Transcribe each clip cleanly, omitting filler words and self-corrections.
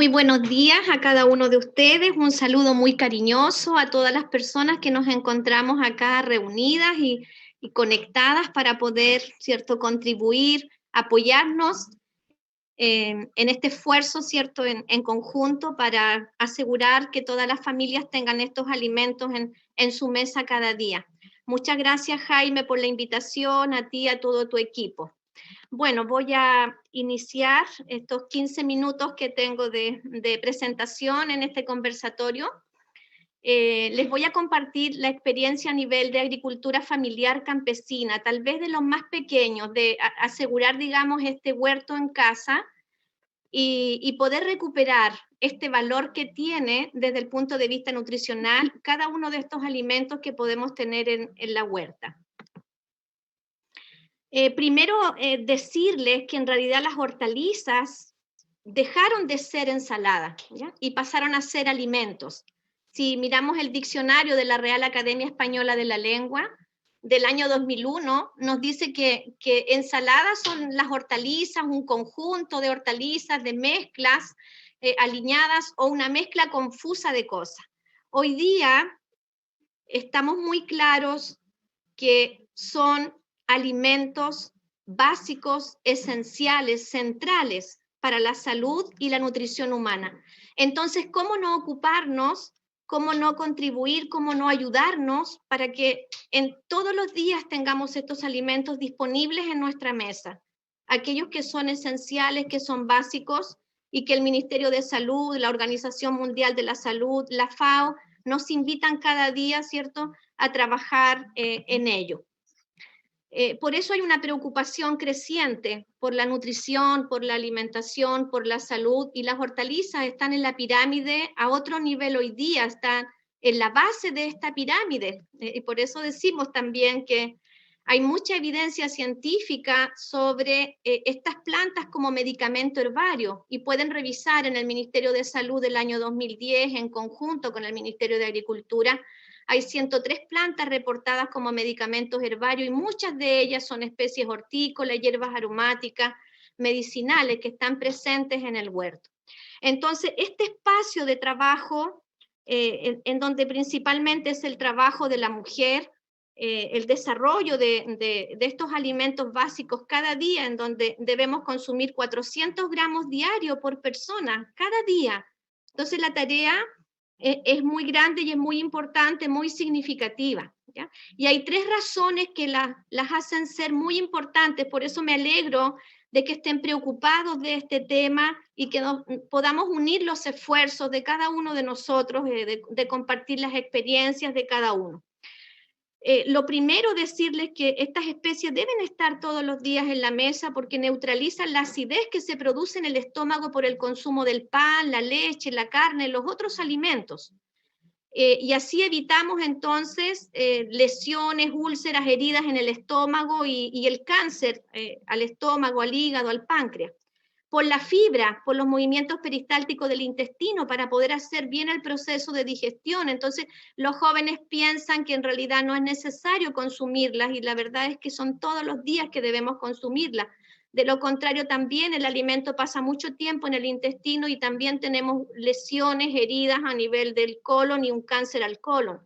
Muy buenos días a cada uno de ustedes, un saludo muy cariñoso a todas las personas que nos encontramos acá reunidas y conectadas para poder, ¿cierto?, contribuir, apoyarnos en este esfuerzo, ¿cierto?, en conjunto para asegurar que todas las familias tengan estos alimentos en su mesa cada día. Muchas gracias, Jaime, por la invitación, a ti y a todo tu equipo. Bueno, voy a iniciar estos 15 minutos que tengo de presentación en este conversatorio. Les voy a compartir la experiencia a nivel de agricultura familiar campesina, tal vez de los más pequeños, de asegurar, digamos, este huerto en casa y poder recuperar este valor que tiene desde el punto de vista nutricional cada uno de estos alimentos que podemos tener en la huerta. Primero, decirles que en realidad las hortalizas dejaron de ser ensaladas, ¿ya?, y pasaron a ser alimentos. Si miramos el diccionario de la Real Academia Española de la Lengua del año 2001, nos dice que ensaladas son las hortalizas, un conjunto de hortalizas, de mezclas alineadas o una mezcla confusa de cosas. Hoy día estamos muy claros que son alimentos básicos, esenciales, centrales para la salud y la nutrición humana. Entonces, ¿cómo no ocuparnos, cómo no contribuir, cómo no ayudarnos para que en todos los días tengamos estos alimentos disponibles en nuestra mesa? Aquellos que son esenciales, que son básicos y que el Ministerio de Salud, la Organización Mundial de la Salud, la FAO, nos invitan cada día, ¿cierto?, a trabajar en ello. Por eso hay una preocupación creciente por la nutrición, por la alimentación, por la salud, y las hortalizas están en la pirámide a otro nivel hoy día, están en la base de esta pirámide, y por eso decimos también que hay mucha evidencia científica sobre estas plantas como medicamento herbario, y pueden revisar en el Ministerio de Salud del año 2010, en conjunto con el Ministerio de Agricultura. Hay 103 plantas reportadas como medicamentos herbarios y muchas de ellas son especies hortícolas, hierbas aromáticas, medicinales que están presentes en el huerto. Entonces, este espacio de trabajo, en donde principalmente es el trabajo de la mujer, el desarrollo de estos alimentos básicos cada día, en donde debemos consumir 400 gramos diarios por persona, cada día. Entonces, la tarea es muy grande y es muy importante, muy significativa, ¿ya? Y hay tres razones que las hacen ser muy importantes, por eso me alegro de que estén preocupados de este tema y que podamos unir los esfuerzos de cada uno de nosotros, de compartir las experiencias de cada uno. Lo primero, decirles que estas especies deben estar todos los días en la mesa porque neutralizan la acidez que se produce en el estómago por el consumo del pan, la leche, la carne, los otros alimentos. Y así evitamos entonces lesiones, úlceras, heridas en el estómago y el cáncer al estómago, al hígado, al páncreas. Por la fibra, por los movimientos peristálticos del intestino para poder hacer bien el proceso de digestión. Entonces, los jóvenes piensan que en realidad no es necesario consumirlas y la verdad es que son todos los días que debemos consumirlas. De lo contrario, también el alimento pasa mucho tiempo en el intestino y también tenemos lesiones, heridas a nivel del colon y un cáncer al colon.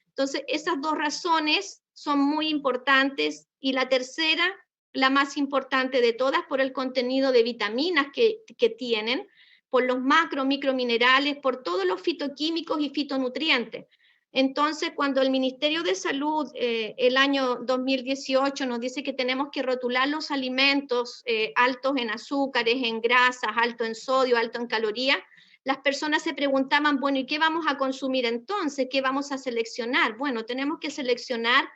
Entonces, esas dos razones son muy importantes. Y la tercera, la más importante de todas, por el contenido de vitaminas que tienen, por los macro, microminerales, por todos los fitoquímicos y fitonutrientes. Entonces, cuando el Ministerio de Salud el año 2018 nos dice que tenemos que rotular los alimentos altos en azúcares, en grasas, alto en sodio, alto en calorías, las personas se preguntaban, bueno, ¿y qué vamos a consumir entonces? ¿Qué vamos a seleccionar? Bueno, tenemos que seleccionar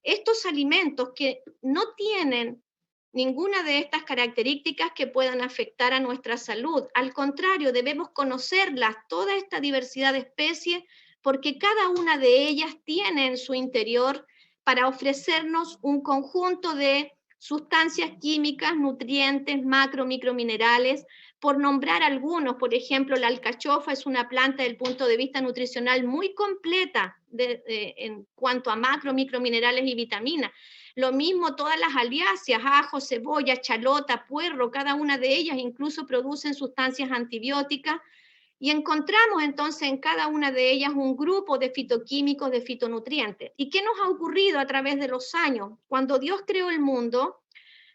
estos alimentos que no tienen ninguna de estas características que puedan afectar a nuestra salud. Al contrario, debemos conocerlas, toda esta diversidad de especies, porque cada una de ellas tiene en su interior para ofrecernos un conjunto de sustancias químicas, nutrientes, macro, microminerales. Por nombrar algunos, por ejemplo, la alcachofa es una planta desde el punto de vista nutricional muy completa en cuanto a macro, microminerales y vitaminas. Lo mismo todas las aliáceas, ajo, cebolla, chalota, puerro, cada una de ellas incluso producen sustancias antibióticas Y encontramos entonces en cada una de ellas un grupo de fitoquímicos, de fitonutrientes. ¿Y qué nos ha ocurrido a través de los años? Cuando Dios creó el mundo,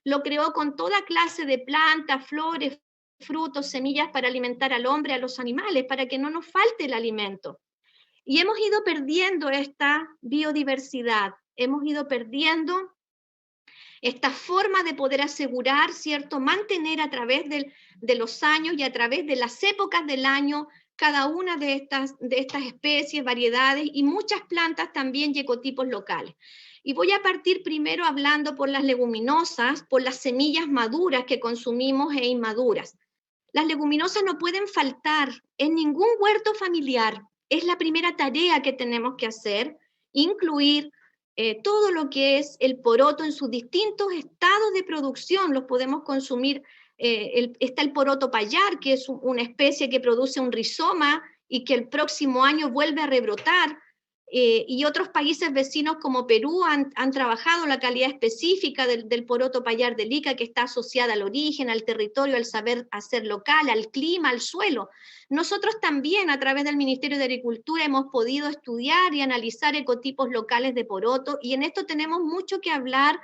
lo creó con toda clase de plantas, flores, frutos, semillas para alimentar al hombre, a los animales, para que no nos falte el alimento. Y hemos ido perdiendo esta biodiversidad, hemos ido perdiendo esta forma de poder asegurar, ¿cierto? Mantener a través de los años y a través de las épocas del año cada una de estas especies, variedades y muchas plantas también y ecotipos locales. Y voy a partir primero hablando por las leguminosas, por las semillas maduras que consumimos e inmaduras. Las leguminosas no pueden faltar en ningún huerto familiar. Es la primera tarea que tenemos que hacer, incluir todo lo que es el poroto en sus distintos estados de producción. Los podemos consumir. Está el poroto payar, que es una especie que produce un rizoma y que el próximo año vuelve a rebrotar. Y otros países vecinos como Perú han trabajado la calidad específica del poroto payar del Ica, que está asociada al origen, al territorio, al saber hacer local, al clima, al suelo. Nosotros también, a través del Ministerio de Agricultura, hemos podido estudiar y analizar ecotipos locales de poroto, y en esto tenemos mucho que hablar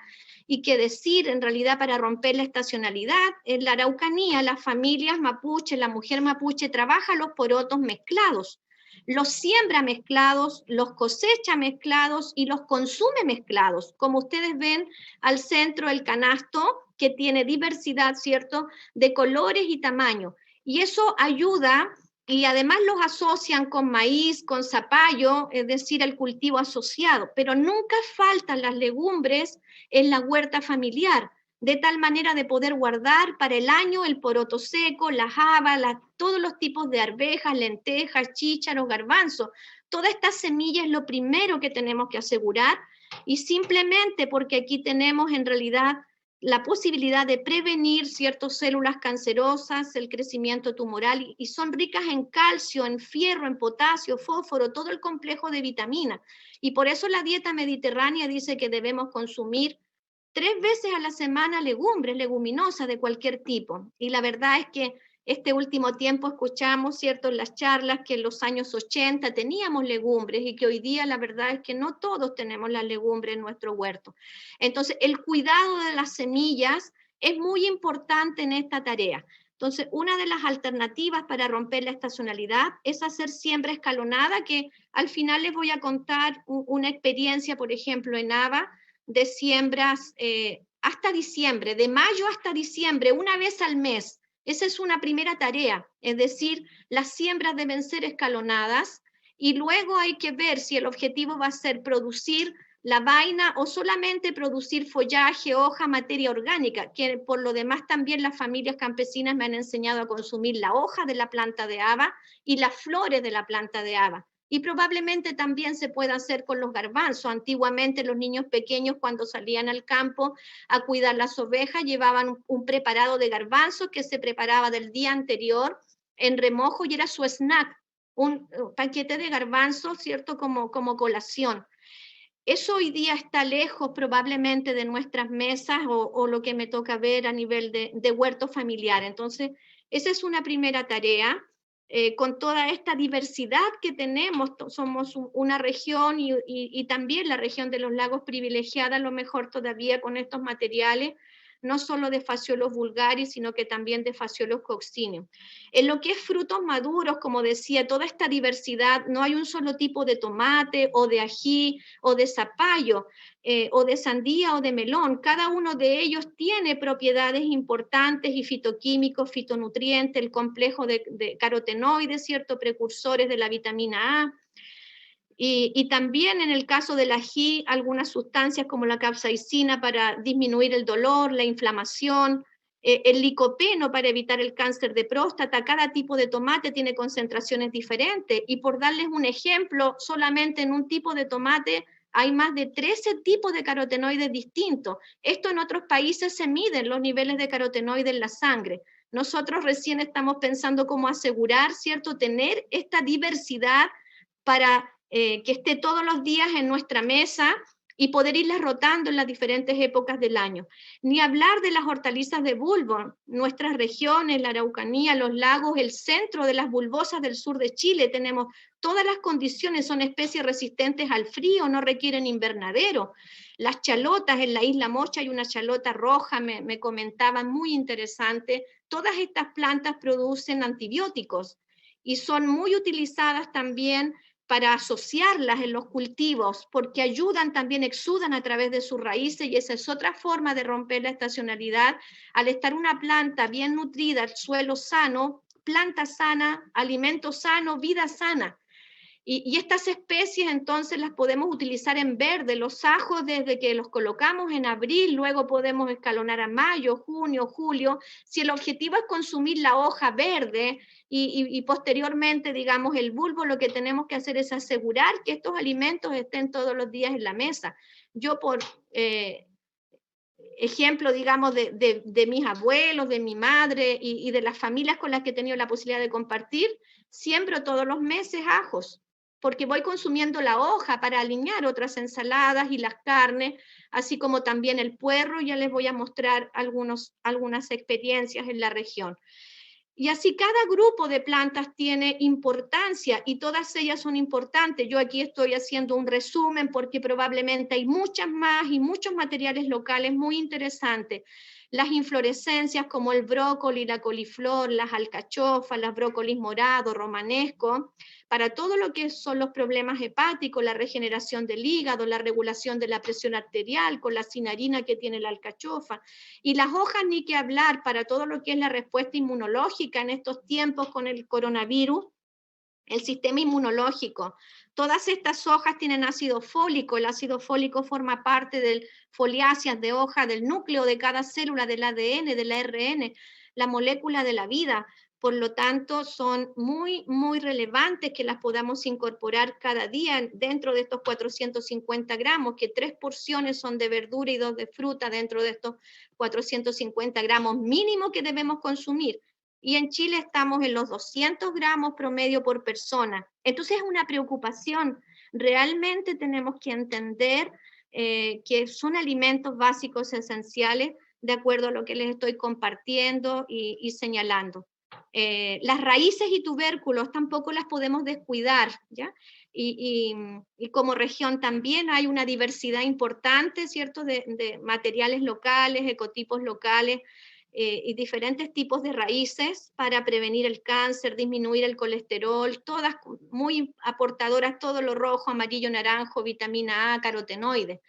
y que decir, en realidad, para romper la estacionalidad. En la Araucanía, las familias mapuche, la mujer mapuche trabaja los porotos mezclados, los siembra mezclados, los cosecha mezclados y los consume mezclados. Como ustedes ven al centro el canasto, que tiene diversidad, ¿cierto?, de colores y tamaño. Y eso ayuda, y además los asocian con maíz, con zapallo, es decir, el cultivo asociado. Pero nunca faltan las legumbres en la huerta familiar, de tal manera de poder guardar para el año el poroto seco, las habas, todos los tipos de arvejas, lentejas, chícharos, garbanzos. Toda esta semilla es lo primero que tenemos que asegurar, y simplemente porque aquí tenemos en realidad la posibilidad de prevenir ciertas células cancerosas, el crecimiento tumoral, y son ricas en calcio, en fierro, en potasio, fósforo, todo el complejo de vitaminas. Y por eso la dieta mediterránea dice que debemos consumir 3 veces a la semana legumbres, leguminosas de cualquier tipo. Y la verdad es que este último tiempo escuchamos, ¿cierto?, en las charlas que en los años 80 teníamos legumbres y que hoy día la verdad es que no todos tenemos las legumbres en nuestro huerto. Entonces, el cuidado de las semillas es muy importante en esta tarea. Entonces, una de las alternativas para romper la estacionalidad es hacer siembra escalonada, que al final les voy a contar una experiencia, por ejemplo, en Ava, de siembras hasta diciembre, de mayo hasta diciembre, una vez al mes. Esa es una primera tarea, es decir, las siembras deben ser escalonadas, y luego hay que ver si el objetivo va a ser producir la vaina o solamente producir follaje, hoja, materia orgánica, que por lo demás también las familias campesinas me han enseñado a consumir la hoja de la planta de haba y las flores de la planta de haba. Y probablemente también se pueda hacer con los garbanzos. Antiguamente los niños pequeños, cuando salían al campo a cuidar las ovejas, llevaban un preparado de garbanzos que se preparaba del día anterior en remojo, y era su snack, un paquete de garbanzos, ¿cierto?, como colación. Eso hoy día está lejos probablemente de nuestras mesas, o lo que me toca ver a nivel de huerto familiar. Entonces, esa es una primera tarea. Con toda esta diversidad que tenemos, somos una región, y también la región de los lagos privilegiada, a lo mejor todavía con estos materiales, no solo de Phaseolus vulgaris, sino que también de Phaseolus coccineum. En lo que es frutos maduros, como decía, toda esta diversidad, no hay un solo tipo de tomate, o de ají, o de zapallo, o de sandía, o de melón. Cada uno de ellos tiene propiedades importantes y fitoquímicos, fitonutrientes, el complejo de carotenoides, ¿cierto?, precursores de la vitamina A. Y también en el caso del ají, algunas sustancias como la capsaicina para disminuir el dolor, la inflamación, el licopeno para evitar el cáncer de próstata. Cada tipo de tomate tiene concentraciones diferentes, y por darles un ejemplo, solamente en un tipo de tomate hay más de 13 tipos de carotenoides distintos. Esto en otros países se miden los niveles de carotenoides en la sangre. Nosotros recién estamos pensando cómo asegurar, ¿cierto?, tener esta diversidad para que esté todos los días en nuestra mesa, y poder irlas rotando en las diferentes épocas del año. Ni hablar de las hortalizas de bulbo, nuestras regiones, la Araucanía, los lagos, el centro de las bulbosas del sur de Chile, tenemos todas las condiciones, son especies resistentes al frío, no requieren invernadero. Las chalotas, en la isla Mocha hay una chalota roja, me comentaban, muy interesante. Todas estas plantas producen antibióticos y son muy utilizadas también para asociarlas en los cultivos, porque ayudan también, exudan a través de sus raíces, y esa es otra forma de romper la estacionalidad. Al estar una planta bien nutrida, el suelo sano, planta sana, alimento sano, vida sana. Y estas especies entonces las podemos utilizar en verde, los ajos desde que los colocamos en abril, luego podemos escalonar a mayo, junio, julio. Si el objetivo es consumir la hoja verde y posteriormente, digamos, el bulbo, lo que tenemos que hacer es asegurar que estos alimentos estén todos los días en la mesa. Yo por ejemplo, digamos, de mis abuelos, de mi madre y de las familias con las que he tenido la posibilidad de compartir, siembro todos los meses ajos, porque voy consumiendo la hoja para alinear otras ensaladas y las carnes, así como también el puerro. Ya les voy a mostrar algunas experiencias en la región. Y así cada grupo de plantas tiene importancia y todas ellas son importantes. Yo aquí estoy haciendo un resumen porque probablemente hay muchas más y muchos materiales locales muy interesantes. Las inflorescencias como el brócoli, la coliflor, las alcachofas, los brócolis morados, romanesco, para todo lo que son los problemas hepáticos, la regeneración del hígado, la regulación de la presión arterial con la cinarina que tiene la alcachofa. Y las hojas ni que hablar para todo lo que es la respuesta inmunológica en estos tiempos con el coronavirus, el sistema inmunológico. Todas estas hojas tienen ácido fólico. El ácido fólico forma parte del foliáceas de hoja, del núcleo de cada célula del ADN, del ARN, la molécula de la vida. Por lo tanto, son muy, muy relevantes que las podamos incorporar cada día dentro de estos 450 gramos, que 3 porciones son de verdura y 2 de fruta dentro de estos 450 gramos mínimo que debemos consumir. Y en Chile estamos en los 200 gramos promedio por persona. Entonces es una preocupación. Realmente tenemos que entender que son alimentos básicos esenciales de acuerdo a lo que les estoy compartiendo y señalando. Las raíces y tubérculos tampoco las podemos descuidar, ¿ya? Y como región también hay una diversidad importante, ¿cierto?, de materiales locales, ecotipos locales, y diferentes tipos de raíces para prevenir el cáncer, disminuir el colesterol, todas muy aportadoras, todo lo rojo, amarillo, naranjo, vitamina A, carotenoides.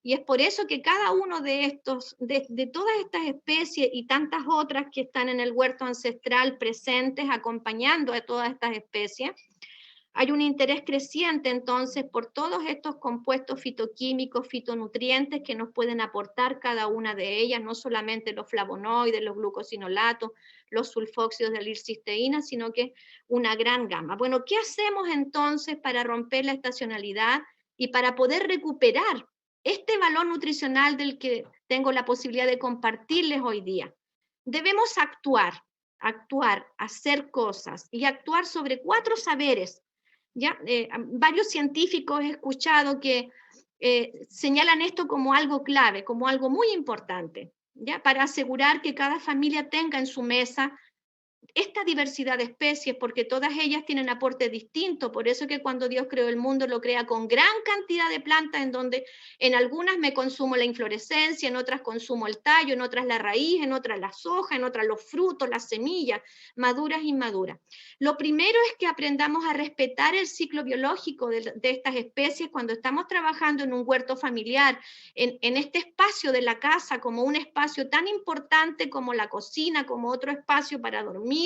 Y es por eso que cada uno de estos, de todas estas especies y tantas otras que están en el huerto ancestral presentes, acompañando a todas estas especies, hay un interés creciente entonces por todos estos compuestos fitoquímicos, fitonutrientes que nos pueden aportar cada una de ellas, no solamente los flavonoides, los glucosinolatos, los sulfóxidos de lircisteína, sino que una gran gama. Bueno, ¿qué hacemos entonces para romper la estacionalidad y para poder recuperar este valor nutricional del que tengo la posibilidad de compartirles hoy día? Debemos actuar, hacer cosas y actuar sobre 4 saberes. ¿Ya? Varios científicos he escuchado que señalan esto como algo clave, como algo muy importante, ¿ya? Para asegurar que cada familia tenga en su mesa esta diversidad de especies, porque todas ellas tienen aportes distintos. Por eso que cuando Dios creó el mundo lo crea con gran cantidad de plantas, en donde en algunas me consumo la inflorescencia, en otras consumo el tallo, en otras la raíz, en otras las hojas, en otras los frutos, las semillas, maduras e inmaduras. Lo primero es que aprendamos a respetar el ciclo biológico de estas especies cuando estamos trabajando en un huerto familiar, en este espacio de la casa, como un espacio tan importante como la cocina, como otro espacio para dormir,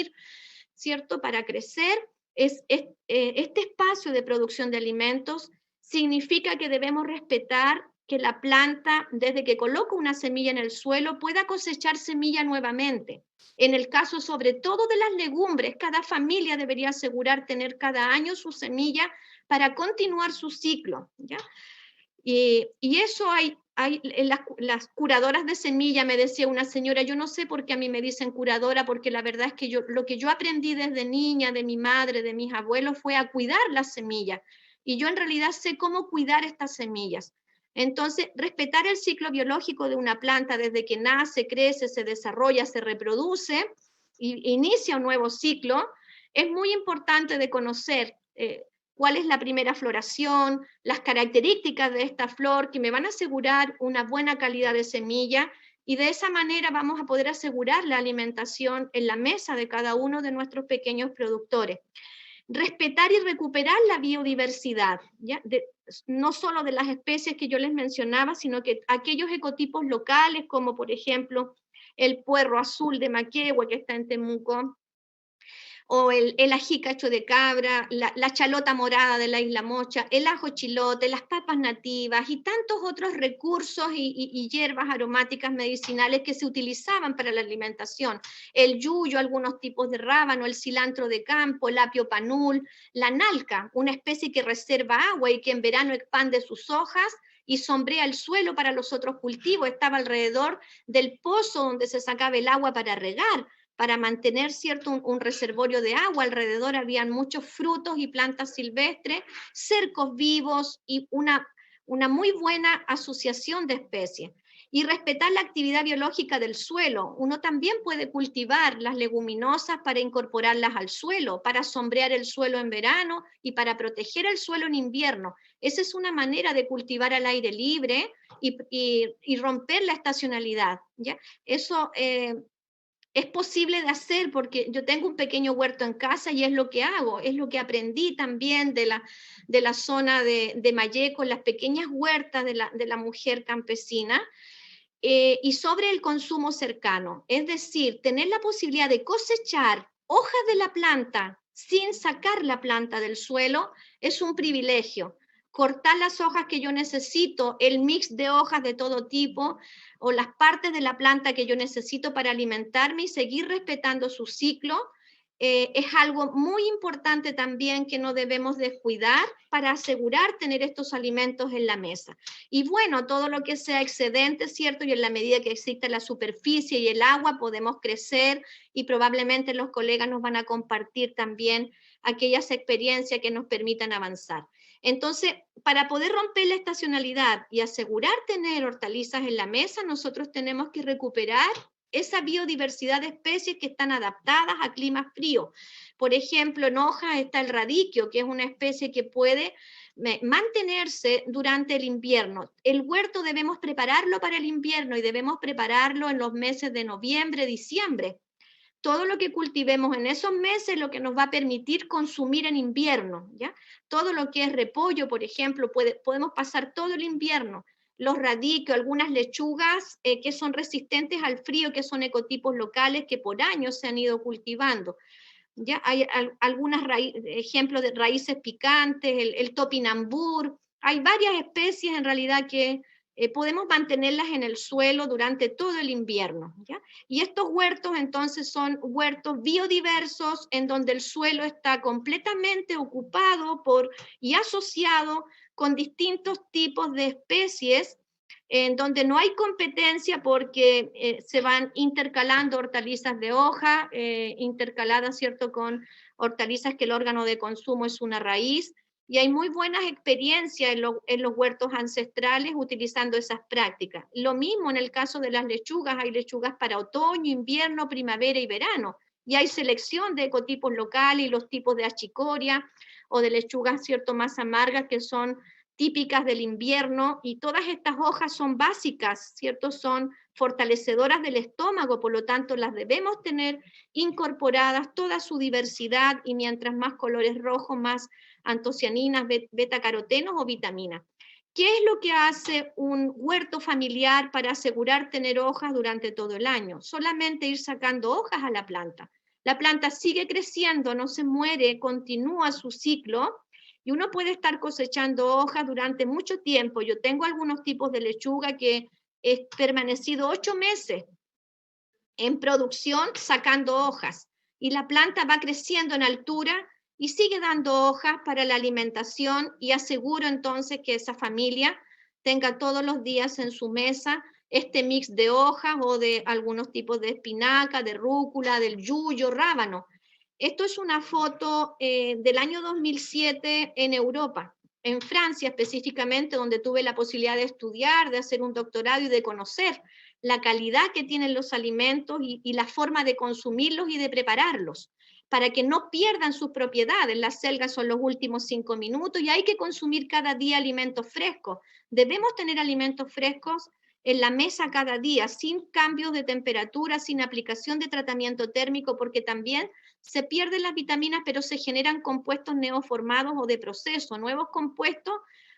¿cierto? Para crecer, este espacio de producción de alimentos significa que debemos respetar que la planta, desde que coloca una semilla en el suelo, pueda cosechar semilla nuevamente. En el caso sobre todo de las legumbres, cada familia debería asegurar tener cada año su semilla para continuar su ciclo, ¿ya? Y eso hay las curadoras de semilla, me decía una señora, yo no sé por qué a mí me dicen curadora, porque la verdad es que lo que yo aprendí desde niña, de mi madre, de mis abuelos, fue a cuidar las semillas. Y yo en realidad sé cómo cuidar estas semillas. Entonces, respetar el ciclo biológico de una planta desde que nace, crece, se desarrolla, se reproduce y inicia un nuevo ciclo, es muy importante de conocer cuál es la primera floración, las características de esta flor que me van a asegurar una buena calidad de semilla, y de esa manera vamos a poder asegurar la alimentación en la mesa de cada uno de nuestros pequeños productores. Respetar y recuperar la biodiversidad, ¿ya? No solo de las especies que yo les mencionaba, sino que aquellos ecotipos locales, como por ejemplo el puerro azul de Maquehue, que está en Temuco, o el ají cacho de cabra, la chalota morada de la Isla Mocha, el ajo chilote, las papas nativas y tantos otros recursos y hierbas aromáticas medicinales que se utilizaban para la alimentación. El yuyo, algunos tipos de rábano, el cilantro de campo, el apio panul, la nalca, una especie que reserva agua y que en verano expande sus hojas y sombrea el suelo para los otros cultivos. Estaba alrededor del pozo donde se sacaba el agua para mantener, ¿cierto?, un reservorio de agua. Alrededor habían muchos frutos y plantas silvestres, cercos vivos y una muy buena asociación de especies. Y respetar la actividad biológica del suelo. Uno también puede cultivar las leguminosas para incorporarlas al suelo, para sombrear el suelo en verano y para proteger el suelo en invierno. Esa es una manera de cultivar al aire libre y romper la estacionalidad, ¿ya? Eso es posible de hacer porque yo tengo un pequeño huerto en casa y es lo que hago, es lo que aprendí también de la zona de Malleco, las pequeñas huertas de la mujer campesina, y sobre el consumo cercano. Es decir, tener la posibilidad de cosechar hojas de la planta sin sacar la planta del suelo es un privilegio. Cortar las hojas que yo necesito, el mix de hojas de todo tipo o las partes de la planta que yo necesito para alimentarme y seguir respetando su ciclo, es algo muy importante también que no debemos descuidar para asegurar tener estos alimentos en la mesa. Y bueno, todo lo que sea excedente, ¿cierto? Y en la medida que exista la superficie y el agua, podemos crecer y probablemente los colegas nos van a compartir también aquellas experiencias que nos permitan avanzar. Entonces, para poder romper la estacionalidad y asegurar tener hortalizas en la mesa, nosotros tenemos que recuperar esa biodiversidad de especies que están adaptadas a climas fríos. Por ejemplo, en hojas está el radiquio, que es una especie que puede mantenerse durante el invierno. El huerto debemos prepararlo para el invierno y debemos prepararlo en los meses de noviembre, diciembre. Todo lo que cultivemos en esos meses es lo que nos va a permitir consumir en invierno, ¿ya? Todo lo que es repollo, por ejemplo, podemos pasar todo el invierno. Los radiquios, algunas lechugas que son resistentes al frío, que son ecotipos locales que por años se han ido cultivando. ¿Ya? Hay algunos ejemplos de raíces picantes, el topinambur. Hay varias especies en realidad que podemos mantenerlas en el suelo durante todo el invierno, ¿ya? Y estos huertos entonces son huertos biodiversos en donde el suelo está completamente ocupado y asociado con distintos tipos de especies, en donde no hay competencia porque se van intercalando hortalizas de hoja, intercaladas, ¿cierto?, con hortalizas que el órgano de consumo es una raíz, y hay muy buenas experiencias en los huertos ancestrales utilizando esas prácticas. Lo mismo en el caso de las lechugas, hay lechugas para otoño, invierno, primavera y verano, y hay selección de ecotipos locales y los tipos de achicoria o de lechugas, ¿cierto?, más amargas que son típicas del invierno, y todas estas hojas son básicas, ¿cierto? Son fortalecedoras del estómago, por lo tanto las debemos tener incorporadas, toda su diversidad, y mientras más colores rojos, más antocianinas, betacarotenos o vitaminas. ¿Qué es lo que hace un huerto familiar para asegurar tener hojas durante todo el año? Solamente ir sacando hojas a la planta. La planta sigue creciendo, no se muere, continúa su ciclo, y uno puede estar cosechando hojas durante mucho tiempo. Yo tengo algunos tipos de lechuga que he permanecido 8 meses en producción sacando hojas, y la planta va creciendo en altura y sigue dando hojas para la alimentación, y aseguro entonces que esa familia tenga todos los días en su mesa este mix de hojas o de algunos tipos de espinaca, de rúcula, del yuyo, rábano. Esto es una foto del año 2007 en Europa. en Francia específicamente, donde tuve la posibilidad de estudiar, de hacer un doctorado y de conocer la calidad que tienen los alimentos y la forma de consumirlos y de prepararlos, para que no pierdan sus propiedades. Las selgas son los últimos 5 minutos y hay que consumir cada día alimentos frescos. Debemos tener alimentos frescos en la mesa cada día, sin cambios de temperatura, sin aplicación de tratamiento térmico, porque también se pierden las vitaminas, pero se generan compuestos neoformados o de proceso, nuevos compuestos,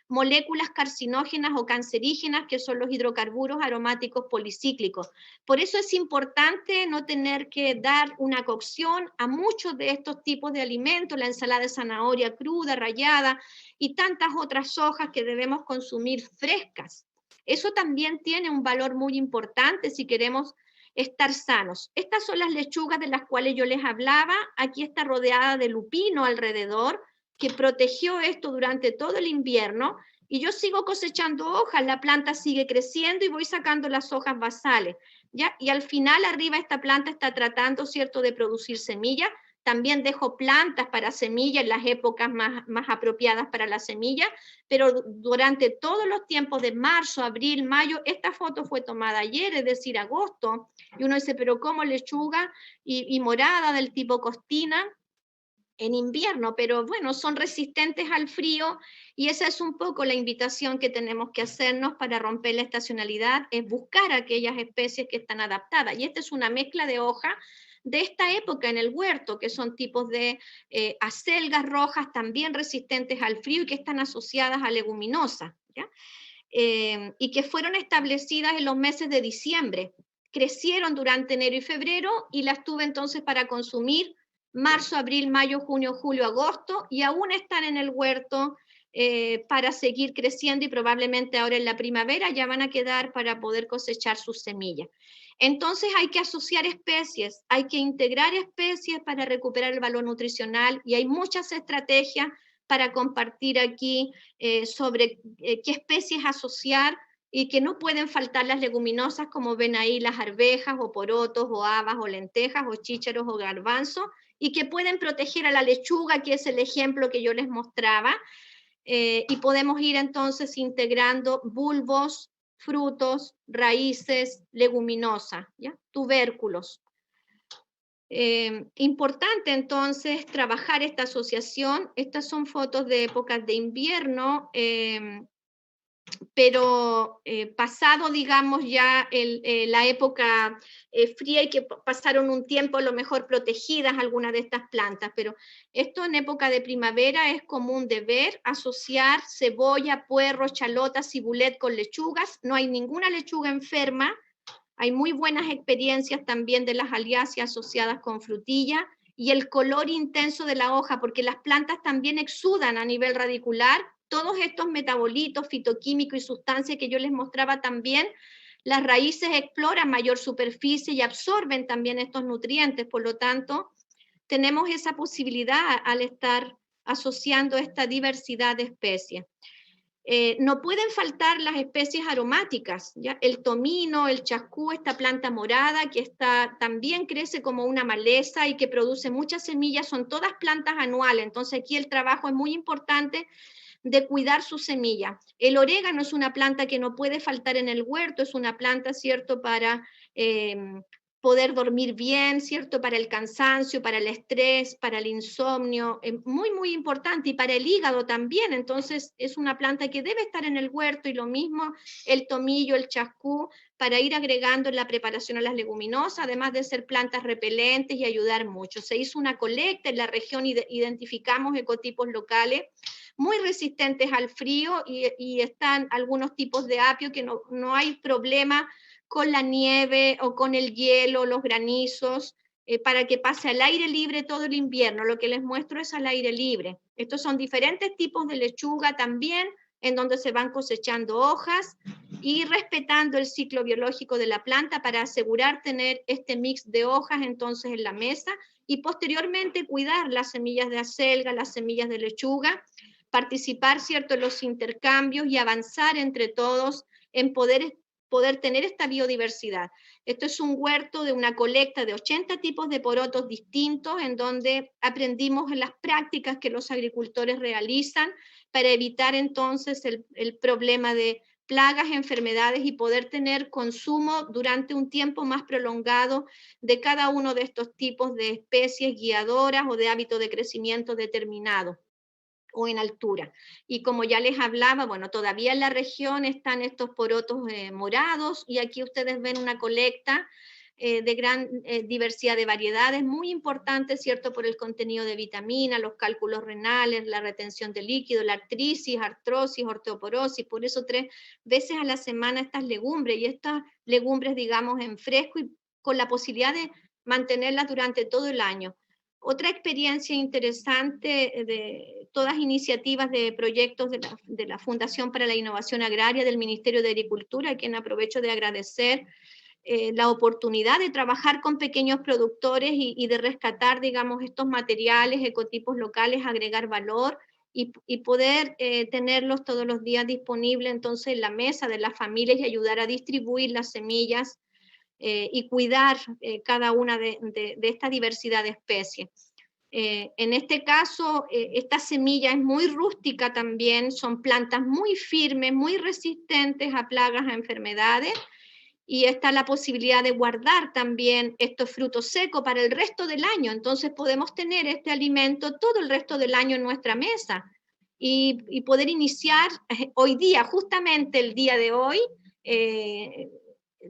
moléculas carcinógenas o cancerígenas, que son los hidrocarburos aromáticos policíclicos. Por eso es importante no tener que dar una cocción a muchos de estos tipos de alimentos, la ensalada de zanahoria cruda, rallada, y tantas otras hojas que debemos consumir frescas. Eso también tiene un valor muy importante si queremos estar sanos. Estas son las lechugas de las cuales yo les hablaba. Aquí está rodeada de lupino alrededor, que protegió esto durante todo el invierno, y yo sigo cosechando hojas, la planta sigue creciendo y voy sacando las hojas basales, ¿ya? Y al final arriba esta planta está tratando, ¿cierto?, de producir semillas. También dejo plantas para semillas en las épocas más apropiadas para la semilla, pero durante todos los tiempos de marzo, abril, mayo, esta foto fue tomada ayer, es decir, agosto, y uno dice, pero ¿cómo lechuga y morada del tipo costina en invierno? Pero bueno, son resistentes al frío, y esa es un poco la invitación que tenemos que hacernos para romper la estacionalidad, es buscar aquellas especies que están adaptadas. Y esta es una mezcla de hoja de esta época en el huerto, que son tipos de acelgas rojas también resistentes al frío y que están asociadas a leguminosas, ¿ya? Y que fueron establecidas en los meses de diciembre. Crecieron durante enero y febrero y las tuve entonces para consumir marzo, abril, mayo, junio, julio, agosto, y aún están en el huerto para seguir creciendo, y probablemente ahora en la primavera ya van a quedar para poder cosechar sus semillas. Entonces hay que asociar especies, hay que integrar especies para recuperar el valor nutricional, y hay muchas estrategias para compartir aquí sobre qué especies asociar, y que no pueden faltar las leguminosas, como ven ahí, las arvejas o porotos o habas o lentejas o chícharos o garbanzos, y que pueden proteger a la lechuga, que es el ejemplo que yo les mostraba, y podemos ir entonces integrando bulbos, frutos, raíces, leguminosas, ¿ya? Tubérculos. Importante entonces trabajar esta asociación. Estas son fotos de épocas de invierno, pero pasado, digamos, ya la época fría, y que pasaron un tiempo a lo mejor protegidas algunas de estas plantas, pero esto en época de primavera es común de ver, asociar cebolla, puerro, chalota, cibulet con lechugas. No hay ninguna lechuga enferma. Hay muy buenas experiencias también de las aliáceas asociadas con frutilla, y el color intenso de la hoja, porque las plantas también exudan a nivel radicular todos estos metabolitos fitoquímicos y sustancias que yo les mostraba también. Las raíces exploran mayor superficie y absorben también estos nutrientes, por lo tanto, tenemos esa posibilidad al estar asociando esta diversidad de especies. No pueden faltar las especies aromáticas, ¿ya? El tomino, el chascú, esta planta morada que también crece como una maleza y que produce muchas semillas, son todas plantas anuales. Entonces aquí el trabajo es muy importante de cuidar su semilla. El orégano es una planta que no puede faltar en el huerto, es una planta, ¿cierto?, para poder dormir bien, ¿cierto?, para el cansancio, para el estrés, para el insomnio, muy, muy importante, y para el hígado también. Entonces es una planta que debe estar en el huerto, y lo mismo el tomillo, el chascú, para ir agregando en la preparación a las leguminosas, además de ser plantas repelentes y ayudar mucho. Se hizo una colecta en la región y identificamos ecotipos locales muy resistentes al frío, y están algunos tipos de apio que no hay problema con la nieve o con el hielo, los granizos, para que pase al aire libre todo el invierno. Lo que les muestro es al aire libre. Estos son diferentes tipos de lechuga también, en donde se van cosechando hojas y respetando el ciclo biológico de la planta para asegurar tener este mix de hojas entonces en la mesa, y posteriormente cuidar las semillas de acelga, las semillas de lechuga, participar, ¿cierto?, en los intercambios y avanzar entre todos en poder poder tener esta biodiversidad. Esto es un huerto de una colecta de 80 tipos de porotos distintos, en donde aprendimos las prácticas que los agricultores realizan para evitar entonces el problema de plagas, enfermedades y poder tener consumo durante un tiempo más prolongado de cada uno de estos tipos de especies guiadoras o de hábito de crecimiento determinado o en altura. Y como ya les hablaba, bueno, todavía en la región están estos porotos morados, y aquí ustedes ven una colecta de gran diversidad de variedades, muy importante, ¿cierto?, por el contenido de vitamina, los cálculos renales, la retención de líquido, la artritis, artrosis, osteoporosis. Por eso 3 veces a la semana estas legumbres, y estas legumbres, digamos, en fresco y con la posibilidad de mantenerlas durante todo el año. Otra experiencia interesante de todas iniciativas de proyectos de la Fundación para la Innovación Agraria del Ministerio de Agricultura, a quien aprovecho de agradecer la oportunidad de trabajar con pequeños productores y de rescatar, digamos, estos materiales, ecotipos locales, agregar valor y poder tenerlos todos los días disponibles entonces en la mesa de las familias y ayudar a distribuir las semillas y cuidar cada una de esta diversidad de especies. En este caso, esta semilla es muy rústica también, son plantas muy firmes, muy resistentes a plagas, a enfermedades, y está la posibilidad de guardar también estos frutos secos para el resto del año. Entonces podemos tener este alimento todo el resto del año en nuestra mesa y poder iniciar hoy día, justamente el día de hoy,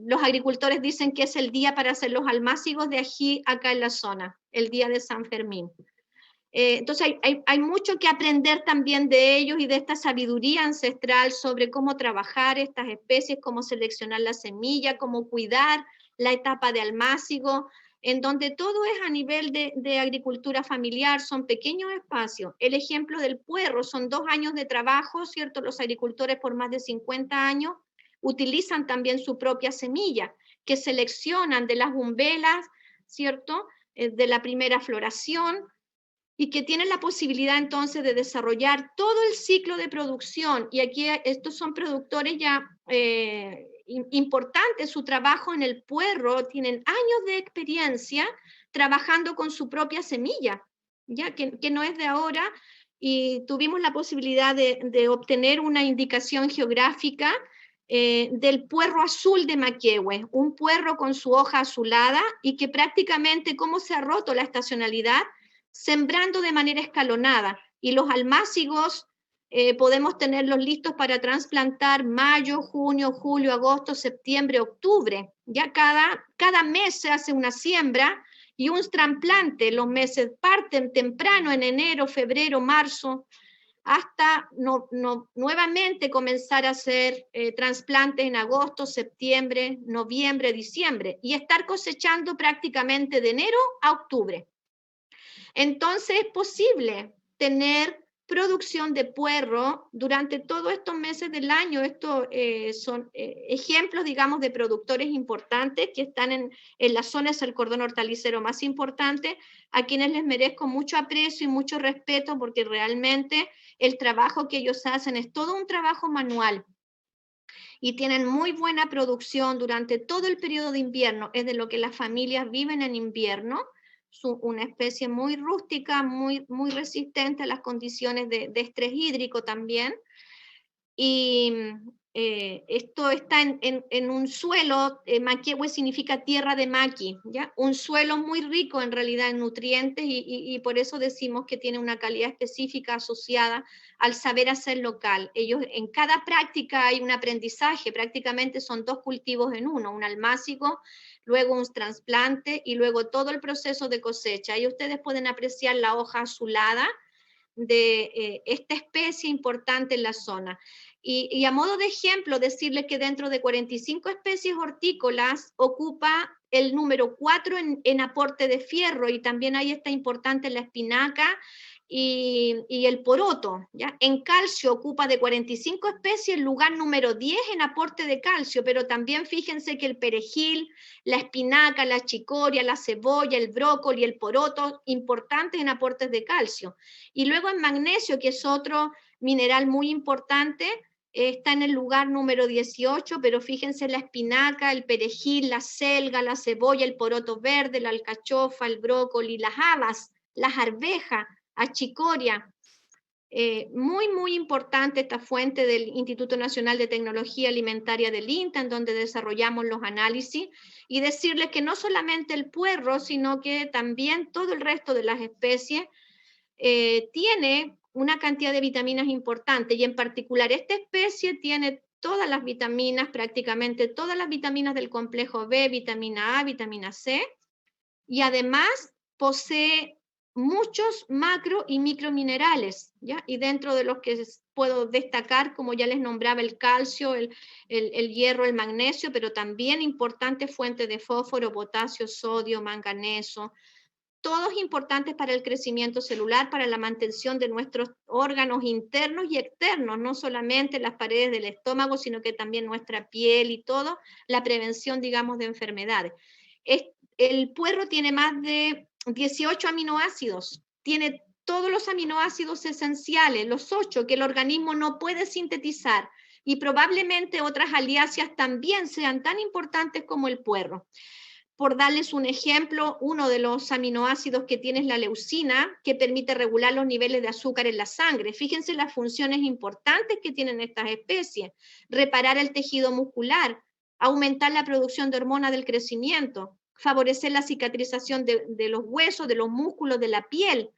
los agricultores dicen que es el día para hacer los almácigos de ají acá en la zona, el día de San Fermín. Entonces hay mucho que aprender también de ellos y de esta sabiduría ancestral sobre cómo trabajar estas especies, cómo seleccionar la semilla, cómo cuidar la etapa de almácigo, en donde todo es a nivel de agricultura familiar, son pequeños espacios. El ejemplo del puerro, son 2 años de trabajo, ¿cierto? Los agricultores por más de 50 años utilizan también su propia semilla, que seleccionan de las umbelas, ¿cierto? De la primera floración, y que tienen la posibilidad entonces de desarrollar todo el ciclo de producción. Y aquí estos son productores ya importantes, su trabajo en el puerro, tienen años de experiencia trabajando con su propia semilla, ya que no es de ahora, y tuvimos la posibilidad de obtener una indicación geográfica del puerro azul de Maquehue, un puerro con su hoja azulada y que prácticamente, cómo se ha roto la estacionalidad, sembrando de manera escalonada, y los almácigos podemos tenerlos listos para trasplantar mayo, junio, julio, agosto, septiembre, octubre. Ya cada mes se hace una siembra y un trasplante. Los meses parten temprano en enero, febrero, marzo, hasta nuevamente comenzar a hacer trasplantes en agosto, septiembre, noviembre, diciembre, y estar cosechando prácticamente de enero a octubre. Entonces es posible tener producción de puerro durante todos estos meses del año. Estos son ejemplos, digamos, de productores importantes que están en las zonas del cordón hortalicero más importante, a quienes les merezco mucho aprecio y mucho respeto, porque realmente el trabajo que ellos hacen es todo un trabajo manual y tienen muy buena producción durante todo el periodo de invierno. Es de lo que las familias viven en invierno. Una especie muy rústica, muy resistente a las condiciones de estrés hídrico también. Y esto está en un suelo, Maquehue significa tierra de maqui, ¿ya? Un suelo muy rico en realidad en nutrientes, y por eso decimos que tiene una calidad específica asociada al saber hacer local. Ellos, en cada práctica hay un aprendizaje, prácticamente son 2 cultivos en uno, un almácigo, luego un trasplante y luego todo el proceso de cosecha. Ahí ustedes pueden apreciar la hoja azulada de esta especie importante en la zona. Y a modo de ejemplo, decirles que dentro de 45 especies hortícolas ocupa el número 4 en aporte de fierro, y también ahí está importante la espinaca y el poroto, ¿ya? En calcio ocupa de 45 especies el lugar número 10 en aporte de calcio, pero también fíjense que el perejil, la espinaca, la chicoria, la cebolla, el brócoli, el poroto, importantes en aportes de calcio. Y luego en magnesio, que es otro mineral muy importante, está en el lugar número 18, pero fíjense la espinaca, el perejil, la selga, la cebolla, el poroto verde, la alcachofa, el brócoli, las habas, las arvejas, achicoria. Muy importante esta fuente del Instituto Nacional de Tecnología Alimentaria del INTA, en donde desarrollamos los análisis, y decirles que no solamente el puerro, sino que también todo el resto de las especies tiene una cantidad de vitaminas importante, y en particular esta especie tiene todas las vitaminas, prácticamente todas las vitaminas del complejo B, vitamina A, vitamina C, y además posee muchos macro y microminerales, ¿ya? Y dentro de los que puedo destacar, como ya les nombraba, el calcio, el hierro, el magnesio, pero también importante fuente de fósforo, potasio, sodio, manganeso, todos importantes para el crecimiento celular, para la mantención de nuestros órganos internos y externos, no solamente las paredes del estómago, sino que también nuestra piel y todo, la prevención, digamos, de enfermedades. El puerro tiene más de 18 aminoácidos, tiene todos los aminoácidos esenciales, los 8 que el organismo no puede sintetizar, y probablemente otras aliáceas también sean tan importantes como el puerro. Por darles un ejemplo, uno de los aminoácidos que tiene es la leucina, que permite regular los niveles de azúcar en la sangre. Fíjense las funciones importantes que tienen estas especies: reparar el tejido muscular, aumentar la producción de hormonas del crecimiento, favorecer la cicatrización de los huesos, de los músculos, de la piel.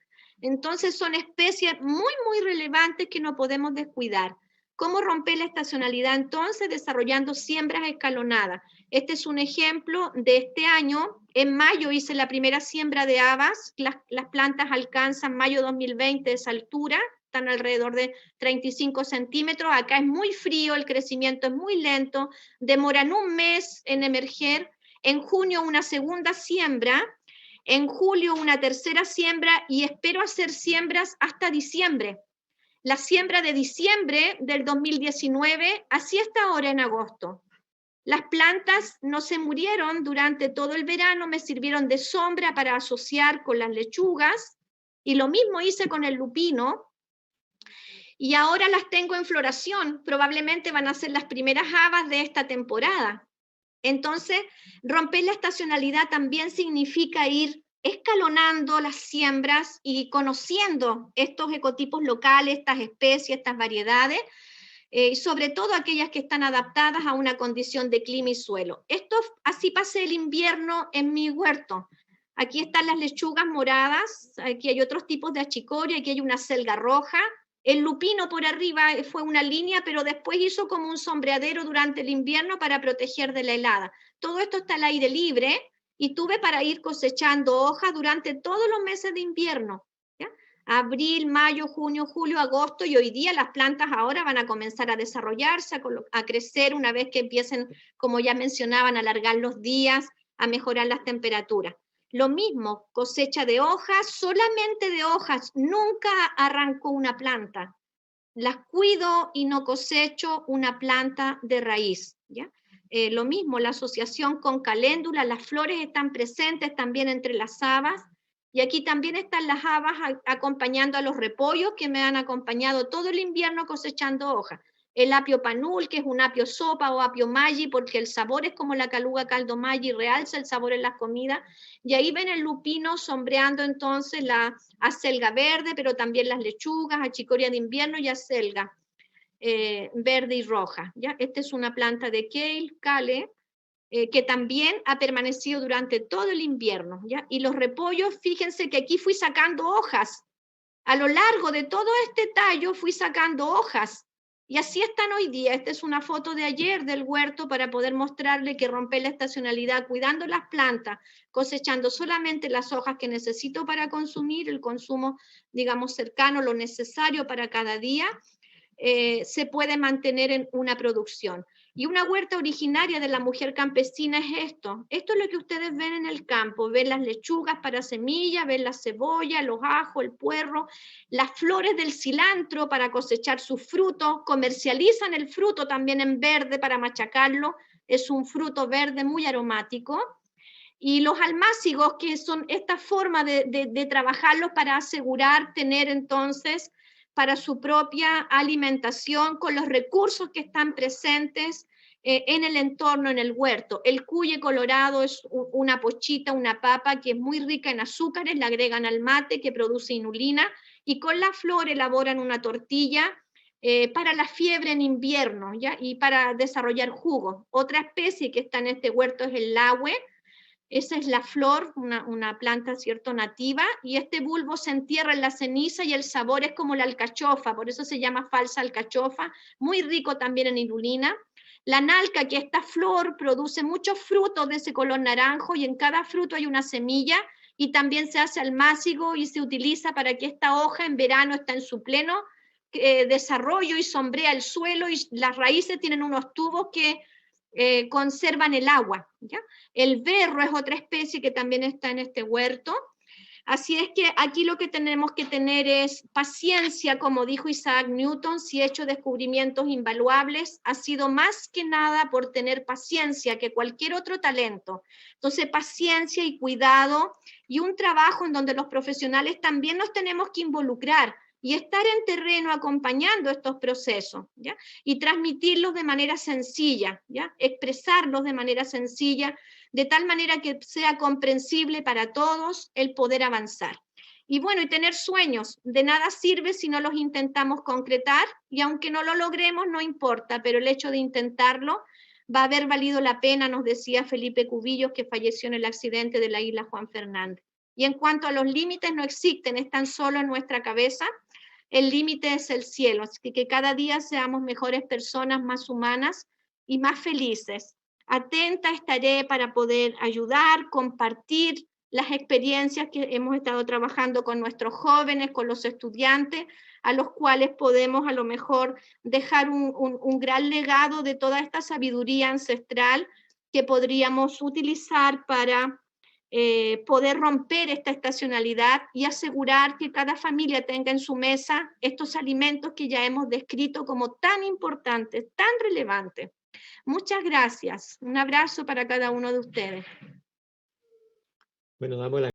Entonces son especies muy relevantes que no podemos descuidar. ¿Cómo romper la estacionalidad entonces? Desarrollando siembras escalonadas. Este es un ejemplo de este año. En mayo hice la primera siembra de habas. Las plantas alcanzan mayo 2020 esa altura, están alrededor de 35 centímetros. Acá es muy frío, el crecimiento es muy lento, demoran un mes en emerger. En junio una segunda siembra, en julio una tercera siembra, y espero hacer siembras hasta diciembre. La siembra de diciembre del 2019, así hasta ahora en agosto. Las plantas no se murieron durante todo el verano, me sirvieron de sombra para asociar con las lechugas, y lo mismo hice con el lupino, y ahora las tengo en floración, probablemente van a ser las primeras habas de esta temporada. Entonces, romper la estacionalidad también significa ir escalonando las siembras y conociendo estos ecotipos locales, estas especies, estas variedades, sobre todo aquellas que están adaptadas a una condición de clima y suelo. Esto, así pasé el invierno en mi huerto. Aquí están las lechugas moradas, aquí hay otros tipos de achicoria, aquí hay una selga roja. El lupino por arriba fue una línea, pero después hizo como un sombreadero durante el invierno para proteger de la helada. Todo esto está al aire libre, y tuve para ir cosechando hojas durante todos los meses de invierno, ¿ya? Abril, mayo, junio, julio, agosto, y hoy día las plantas ahora van a comenzar a desarrollarse, a crecer una vez que empiecen, como ya mencionaban, a alargar los días, a mejorar las temperaturas. Lo mismo, cosecha de hojas, solamente de hojas, nunca arranco una planta. Las cuido y no cosecho una planta de raíz, ¿ya? Lo mismo, la asociación con caléndula, las flores están presentes también entre las habas, y aquí también están las habas acompañando a los repollos que me han acompañado todo el invierno cosechando hojas. El apio panul, que es un apio sopa o apio maggi, porque el sabor es como la caluga caldo maggi, realza el sabor en las comidas, y ahí ven el lupino sombreando entonces la acelga verde, pero también las lechugas, achicoria de invierno y acelga verde y roja, ¿ya? Esta es una planta de kale, que también ha permanecido durante todo el invierno, ¿ya? Y los repollos, fíjense que aquí fui sacando hojas. A lo largo de todo este tallo fui sacando hojas, y así están hoy día. Esta es una foto de ayer del huerto para poder mostrarle que romper la estacionalidad, cuidando las plantas, cosechando solamente las hojas que necesito para consumir, el consumo, digamos, cercano, lo necesario para cada día, se puede mantener en una producción. Y una huerta originaria de la mujer campesina es esto. Esto es lo que ustedes ven en el campo. Ven las lechugas para semillas, ven la cebolla, los ajos, el puerro, las flores del cilantro para cosechar sus frutos. Comercializan el fruto también en verde para machacarlo. Es un fruto verde muy aromático. Y los almácigos, que son esta forma de trabajarlos para asegurar tener entonces para su propia alimentación con los recursos que están presentes en el entorno, en el huerto. El cuye colorado es una pochita, una papa que es muy rica en azúcares, la agregan al mate, que produce inulina, y con la flor elaboran una tortilla para la fiebre en invierno, ¿ya? Y para desarrollar jugos. Otra especie que está en este huerto es el lahue. Esa es la flor, una planta, ¿cierto?, nativa, y este bulbo se entierra en la ceniza y el sabor es como la alcachofa, por eso se llama falsa alcachofa, muy rico también en inulina. La nalca, que esta flor produce muchos frutos de ese color naranjo y en cada fruto hay una semilla y también se hace almácigo y se utiliza para que esta hoja en verano está en su pleno desarrollo y sombrea el suelo y las raíces tienen unos tubos que conservan el agua, ¿ya? El berro es otra especie que también está en este huerto. Así es que aquí lo que tenemos que tener es paciencia, como dijo Isaac Newton, si he hecho descubrimientos invaluables, ha sido más que nada por tener paciencia que cualquier otro talento. Entonces, paciencia y cuidado y un trabajo en donde los profesionales también nos tenemos que involucrar y estar en terreno acompañando estos procesos, ¿ya? Y transmitirlos de manera sencilla, ¿ya? Expresarlos de manera sencilla, de tal manera que sea comprensible para todos el poder avanzar. Y bueno, y tener sueños, de nada sirve si no los intentamos concretar, y aunque no lo logremos, no importa, pero el hecho de intentarlo va a haber valido la pena, nos decía Felipe Cubillos, que falleció en el accidente de la isla Juan Fernández. Y en cuanto a los límites, no existen, están solo en nuestra cabeza. El límite es el cielo, así que cada día seamos mejores personas, más humanas y más felices. Atenta estaré para poder ayudar, compartir las experiencias que hemos estado trabajando con nuestros jóvenes, con los estudiantes, a los cuales podemos a lo mejor dejar un gran legado de toda esta sabiduría ancestral que podríamos utilizar para poder romper esta estacionalidad y asegurar que cada familia tenga en su mesa estos alimentos que ya hemos descrito como tan importantes, tan relevantes. Muchas gracias. Un abrazo para cada uno de ustedes. Bueno, damos la